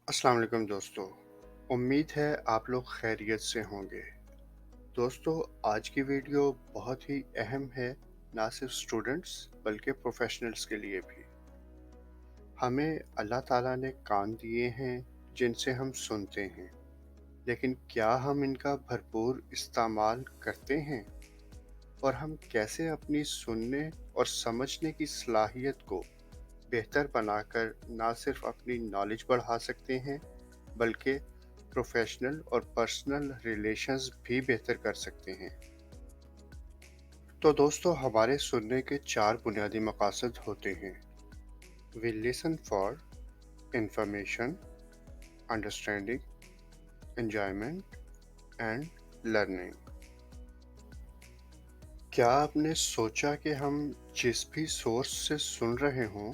अस्सलाम वालेकुम दोस्तों। उम्मीद है आप लोग खैरियत से होंगे। दोस्तों, आज की वीडियो बहुत ही अहम है, ना सिर्फ स्टूडेंट्स बल्कि प्रोफेशनल्स के लिए भी। हमें अल्लाह ताला ने कान दिए हैं जिनसे हम सुनते हैं, लेकिन क्या हम इनका भरपूर इस्तेमाल करते हैं? और हम कैसे अपनी सुनने और समझने की सलाहियत को बेहतर बनाकर ना सिर्फ अपनी नॉलेज बढ़ा सकते हैं बल्कि प्रोफेशनल और पर्सनल रिलेशंस भी बेहतर कर सकते हैं। तो दोस्तों, हमारे सुनने के चार बुनियादी मकासद होते हैं। We listen for information, understanding, enjoyment and learning. क्या आपने सोचा कि हम जिस भी सोर्स से सुन रहे हों,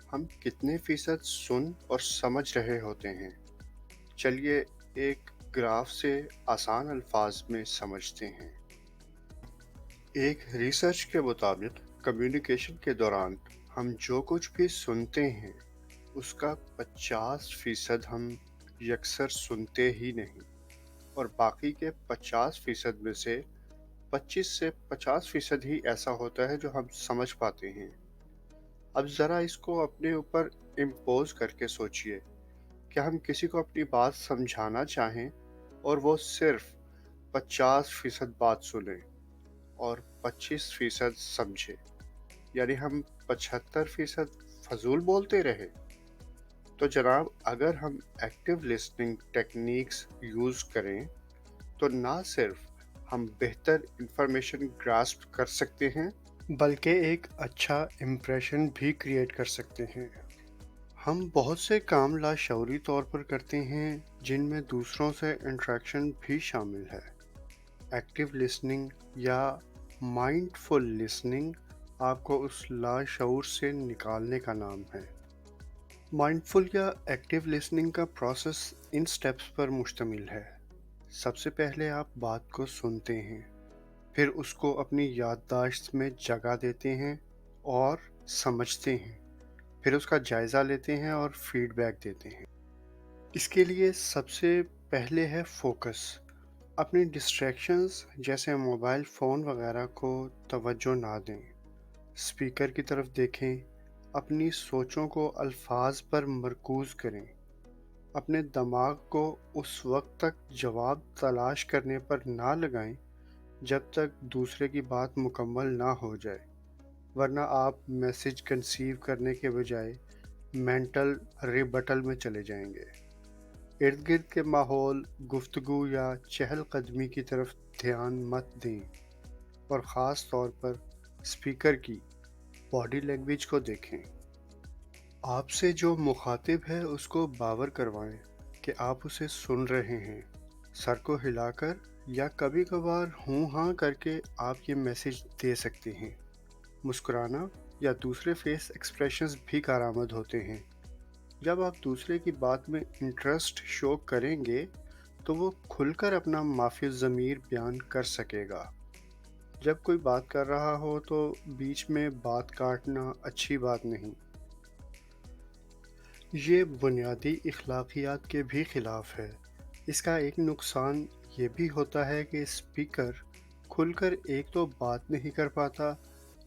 हम कितने फीसद सुन और समझ रहे होते हैं? चलिए एक ग्राफ से आसान अल्फाज में समझते हैं। एक रिसर्च के मुताबिक कम्युनिकेशन के दौरान हम जो कुछ भी सुनते हैं उसका 50% हम यकसर सुनते ही नहीं, और बाकी के 50% में से 25 से 50% ही ऐसा होता है जो हम समझ पाते हैं। अब ज़रा इसको अपने ऊपर इम्पोज करके सोचिए कि हम किसी को अपनी बात समझाना चाहें और वो सिर्फ 50% बात सुने और 25% समझे, यानी हम 75% फजूल बोलते रहे। तो जनाब, अगर हम एक्टिव लिसनिंग टेक्निक्स यूज़ करें तो ना सिर्फ हम बेहतर इंफॉर्मेशन ग्रास्प कर सकते हैं बल्कि एक अच्छा इम्प्रेशन भी क्रिएट कर सकते हैं। हम बहुत से काम लाशऊरी तौर पर करते हैं जिनमें दूसरों से इंटरेक्शन भी शामिल है। एक्टिव लिसनिंग या माइंडफुल लिसनिंग आपको उस लाशऊर से निकालने का नाम है। माइंडफुल या एक्टिव लिसनिंग का प्रोसेस इन स्टेप्स पर मुश्तमिल है। सबसे पहले आप बात को सुनते हैं, फिर उसको अपनी याददाश्त में जगह देते हैं और समझते हैं, फिर उसका जायज़ा लेते हैं और फीडबैक देते हैं। इसके लिए सबसे पहले है फोकस। अपनी डिस्ट्रैक्शंस जैसे मोबाइल फ़ोन वगैरह को तवज्जो ना दें। स्पीकर की तरफ देखें, अपनी सोचों को अल्फाज पर मरकूज़ करें। अपने दिमाग को उस वक्त तक जवाब तलाश करने पर ना लगाएं जब तक दूसरे की बात मुकम्मल ना हो जाए, वरना आप मैसेज कंसीव करने के बजाय मेंटल रिबटल में चले जाएंगे। इर्द गिर्द के माहौल, गुफ्तगू या चहलकदमी की तरफ ध्यान मत दें, और ख़ास तौर पर स्पीकर की बॉडी लैंग्वेज को देखें। आपसे जो मुखातिब है उसको बावर करवाएं कि आप उसे सुन रहे हैं। सर को हिलाकर या कभी कभार हूँ हाँ करके आप ये मैसेज दे सकते हैं। मुस्कुराना या दूसरे फेस एक्सप्रेशंस भी कारआमद होते हैं। जब आप दूसरे की बात में इंटरेस्ट शो करेंगे तो वो खुलकर अपना माफी ज़मीर बयान कर सकेगा। जब कोई बात कर रहा हो तो बीच में बात काटना अच्छी बात नहीं। ये बुनियादी इखलाकियात के भी ख़िलाफ़ है। इसका एक नुकसान ये भी होता है कि स्पीकर खुलकर एक तो बात नहीं कर पाता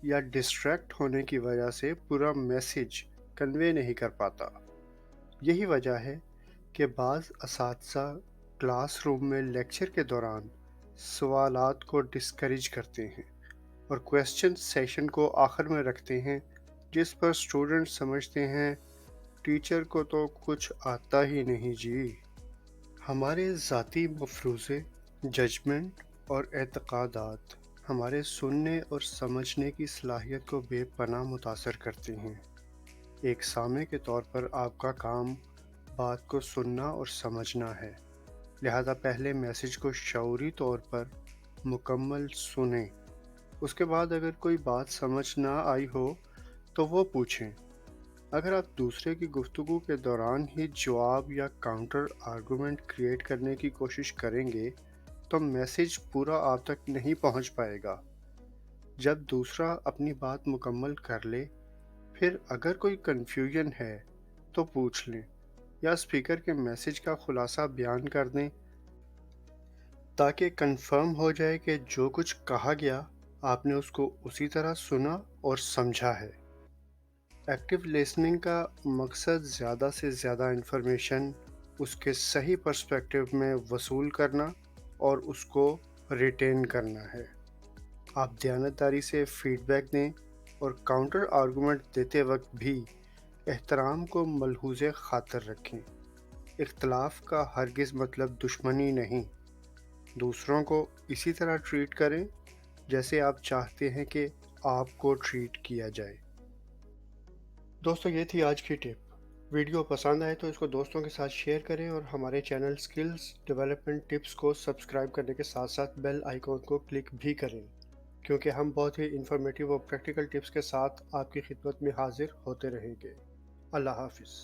या डिस्ट्रैक्ट होने की वजह से पूरा मैसेज कन्वे नहीं कर पाता। यही वजह है कि बाज़ असातिज़ा क्लासरूम में लेक्चर के दौरान सवालात को डिस्करेज करते हैं और क्वेश्चन सेशन को आखिर में रखते हैं, जिस पर स्टूडेंट समझते हैं टीचर को तो कुछ आता ही नहीं जी। हमारे ज़ाती मफरूज़े, जजमेंट और एतक़ादात हमारे सुनने और समझने की सलाहियत को बेपनाह मुतासर करते हैं। एक सामे के तौर पर आपका काम बात को सुनना और समझना है, लिहाजा पहले मैसेज को शऊरी तौर पर मुकम्मल सुनें। उसके बाद अगर कोई बात समझ ना आई हो तो वो पूछें। अगर आप दूसरे की गुफ्तगू के दौरान ही जवाब या काउंटर आर्गुमेंट क्रिएट करने की कोशिश करेंगे तो मैसेज पूरा आप तक नहीं पहुंच पाएगा। जब दूसरा अपनी बात मुकम्मल कर ले, फिर अगर कोई कन्फ्यूजन है तो पूछ लें, या स्पीकर के मैसेज का खुलासा बयान कर दें, ताकि कंफर्म हो जाए कि जो कुछ कहा गया आपने उसको उसी तरह सुना और समझा है। एक्टिव लिसनिंग का मकसद ज़्यादा से ज़्यादा इन्फॉर्मेशन उसके सही पर्सपेक्टिव में वसूल करना और उसको रिटेन करना है। आप दयानतदारी से फीडबैक दें और काउंटर आर्गूमेंट देते वक्त भी एहतराम को मलहूज़े खातर रखें। इख्तलाफ का हरगिज़ मतलब दुश्मनी नहीं। दूसरों को इसी तरह ट्रीट करें जैसे आप चाहते हैं कि आपको ट्रीट किया जाए। दोस्तों, ये थी आज की टिप। वीडियो पसंद आए तो इसको दोस्तों के साथ शेयर करें और हमारे चैनल स्किल्स डेवलपमेंट टिप्स को सब्सक्राइब करने के साथ साथ बेल आइकॉन को क्लिक भी करें, क्योंकि हम बहुत ही इंफॉर्मेटिव और प्रैक्टिकल टिप्स के साथ आपकी खिदमत में हाजिर होते रहेंगे। अल्लाह हाफिज़।